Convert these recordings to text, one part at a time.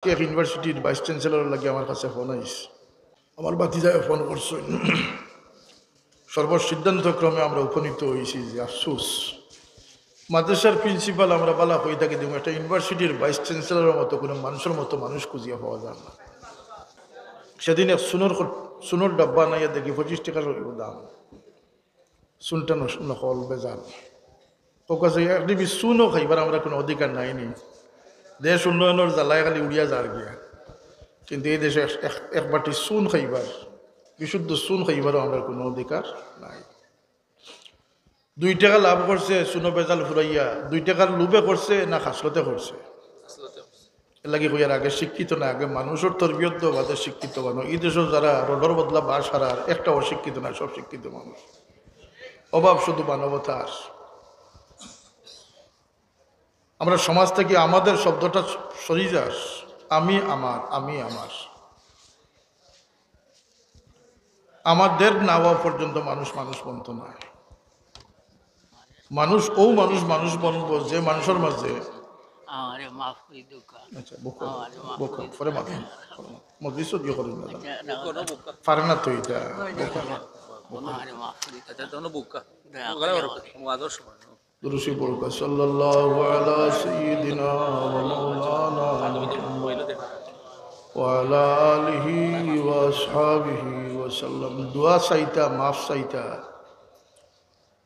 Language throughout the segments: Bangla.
এক ইউনিভার্সিটির ভাইস চ্যান্সেলর লাগে আমার কাছে ফোন আইস, আমার বাতিজায় ফোন করছেন। সর্বসিদ্ধান্তক্রমে আমরা উপনীত হয়েছি যে আফসোস মাদ্রাসার প্রিন্সিপাল আমরা বালা হয়ে থাকি দিব, একটা ইউনিভার্সিটির ভাইস চ্যান্সেলরের মতো কোনো মানুষের মতো মানুষ খুঁজিয়া পাওয়া যায় না। সেদিন এক সুনোর ডাব্বা নাইয়া দেখি 25 টাকার দাম, সুনটা নকল বেজাল। ও কাছে একদিবি সুনও খাইবার আমরা কোনো অধিকার নাইনি, দেশ উন্নয়নের জ্বালায় খালি উড়িয়া যার গিয়া। কিন্তু এই দেশে এক বাটি সুন খাইবার, বিশুদ্ধ সুন খাইবারও আমরা কোনো অধিকার নাই। 2 টাকা লাভ করছে সুনো বেজাল ফুরাইয়া, 2 টাকার লোভে করছে না খাসলতে করছে। এর লাগে হইয়ার আগে শিক্ষিত না, আগে মানুষের তরবিয়ত বাদে শিক্ষিত মানুষ। এই দেশের যারা রোডর বদলা বাস হারার একটা অশিক্ষিত না, সব শিক্ষিত মানুষ। অভাব শুধু মানবতার। আমরা সমাজ থেকে আমাদের শব্দটা সরিয়ে যাস, আমি আমার, আমি আমার। আমাদের না হওয়া পর্যন্ত মানুষ মানুষ বনত না। মানুষ মানুষ বনব যে মানুষের মাঝে পারে না তো এটা দুরূশী বলকা সাল্লাল্লাহু আলা সাইয়্যিদিনা ওয়া মাওলানা মুহাম্মদ ওয়া আলা আলিহি ওয়া আসহাবিহি ওয়া সাল্লাম। দুআ চাইতা, মাফ চাইতা।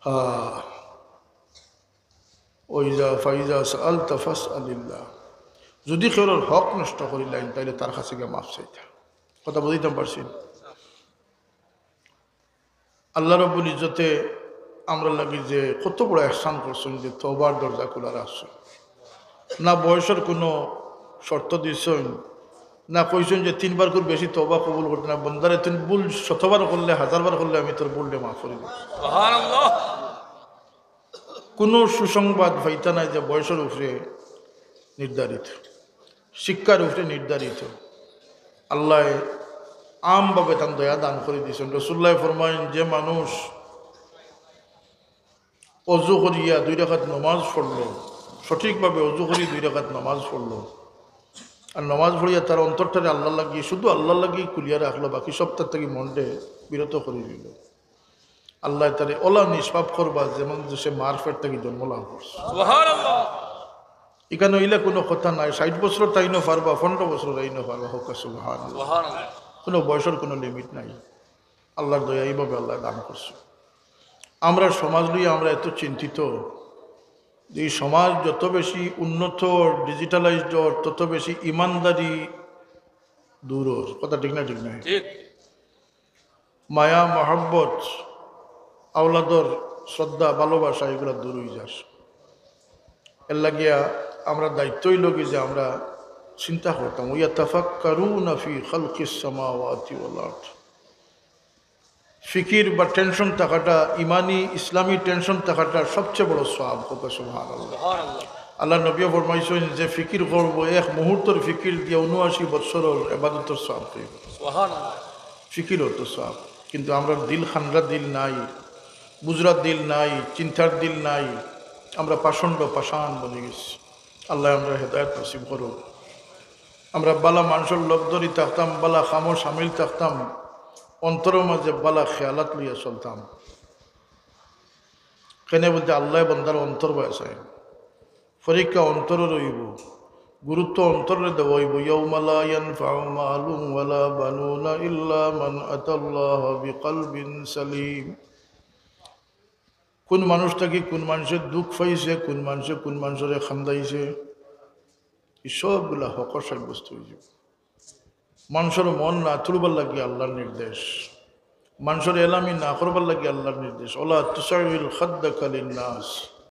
হ্যাঁ, ওইজা ফাইজা সাআলতা ফাসআলিল্লাহ। যদি কেউর হক নষ্ট করিলেন তাইলে তার কাছে গিয়ে মাফ চাইতা। কথা বুঝিতে পারছি? আল্লাহ রাব্বুল ইজ্জতে আমরা লাগি যে কত বড় ইহসান করছেন যে তওবার দরজা খোলা রাখছেন। না বয়সের কোনো শর্ত দিয়েছেন, না কইছেন যে 3 বার করে বেশি তওবা কবুল করতে না। বন্দারে তুই ভুল 100 বার করলে, 1000 বার করলে আমি তোর ভুলটা মাফ করে দিই। সুবহানাল্লাহ। কোনো সুসংবাদ হইতা নাই যে বয়সের উপরে নির্ধারিত, শিক্ষার উপরে নির্ধারিত। আল্লাহ আমভাবে তার দয়া দান করে দিয়েছেন। রাসূলুল্লাহ ফরমায়েন, যে মানুষ অজু করিয়া 2 রাকাত নামাজ পড়লো, সঠিকভাবে অজু করিয়া 2 রাকাত নামাজ পড়লো, আর নামাজ পড়িয়া তার অন্তরটারে আল্লাহ লাগিয়ে শুধু আল্লাহ লাগিয়ে কুলিয়া রাখলো, বাকি সপ্তাহ থেকে মনটে বিরত করে দিল, আল্লাহ তারে ওলা নিষ্পাপ করবা যেমন সে মার পেট থেকে জন্ম লাভ করছে। সুবহানাল্লাহ। এখানে হইলে কোনো কথা নাই। 60 বছর তাইনও পারবা, 15 বছর তাইনও পারবা। হোক সুবহানাল্লাহ। কোনো বয়সের কোনো লিমিট নাই। আল্লাহর দয়া এইভাবে আল্লাহ দান করছে। আমরা সমাজ নিয়ে আমরা এত চিন্তিত, এই সমাজ যত বেশি উন্নত ডিজিটালাইজড তত বেশি ইমানদারি দূর। কথা ঠিক না? ঠিক না? মায়া মহব্বত, আওলাদর শ্রদ্ধা ভালোবাসা এগুলো দূর হয়ে যাস। এর লাগিয়া আমরা দায়িত্বই লোকে যে আমরা চিন্তা করতাম, ইয়াতাফাক্কারুনা ফি খালকিস সামাওয়াতি ওয়াল আরদ। ফিকির বা টেনশন থাকাটা, ইমানি ইসলামী টেনশন থাকাটা সবচেয়ে বড় সওয়াব। কথা সুবহানাল্লাহ। আল্লাহ নবী ফরমাইছেন যে ফিকির করব, এক মুহূর্তের ফিকির দিয়ে 79 বছরের ইবাদতের সওয়াব পাইব। সুবহানাল্লাহ। ফিকিরও তো সওয়াব, কিন্তু আমরা দিল খানরা দিল নাই, বুজরার দিল নাই, চিন্তার দিল নাই। আমরা পাষণ্ড পাষাণ বনে গেছি। আল্লাহ আমরা হেদায়েত নসিব করো। আমরা বালা মানুষের লোক ধরি থাকতাম, বালা খামো সামিল থাকতাম, অন্তরের মাঝে বালা খেয়ালাত লইয়া চলতাম। কেন বলতে আল্লাহ বন্দার অন্তর বয়সায় পরীক্ষা অন্তরে রইব, গুরুত্ব অন্তরে দেব হইব। ইয়াউমা লা ইয়ানফাউ মালুন ওয়ালা বানুনা ইল্লা মান আতাল্লাহা বিকলবিন সালিম। কোন মানুষটাকে কোন মানুষের দুঃখ পাইছে, কোন মানুষে কোন মানুষের খান্দাইছে, এই সবগুলা হকর সাব্যস্ত হয়ে যাবে। মানুষের মন না তুলবার লাগে আল্লাহর নির্দেশ, মানুষের এলামি না করবার লাগে আল্লাহর নির্দেশ। ওলা তুসাইল খাদ্দাকা লিন্নাস।